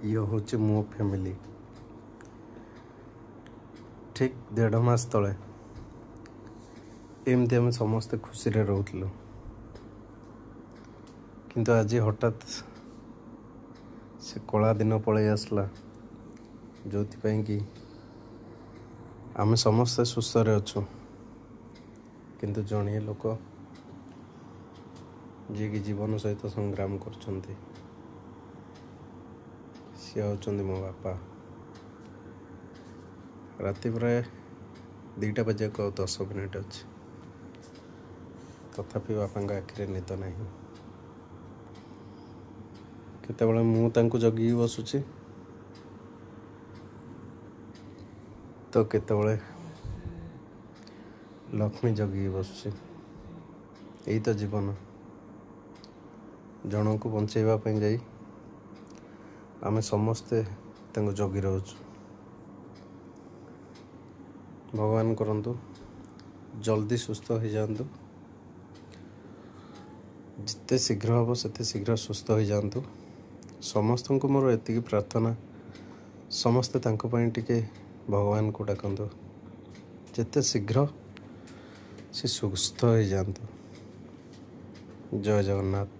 ये हूँ मो फैमिली। ठीक 1.5 मास तले एमती आम समस्ते खुशी रे रोलु, किंतु आज हठात से कला दिन पलि आसला जो कि आम समस्ते सुस्थ अच्छु, किंतु जड़े लोक जी कि जीवन सहित संग्राम कर सी होचंदी मो बापा। राति प्राय 2टा बजे को 10 मिनिट अच्छे, तथापि बापा आखिरे निद नहीं। केतेबेले मु तांको जगी बसुची तो केतेबेले लक्ष्मी जगी बसुची। यही तो जीवन, जन को बंचेवा जाई आमे समस्ते तांको जगी रहूचु। भगवान करंतु जल्दी सुस्थ हो जातु, जिते शीघ्र हम से शीघ्र सुस्थ हो जातु। समस्त को मोर एति प्रार्थना, समस्ते तांको पई टिके भगवान को डाकंतु जिते शीघ्र से सुस्थ हो जातु। जय जगन्नाथ।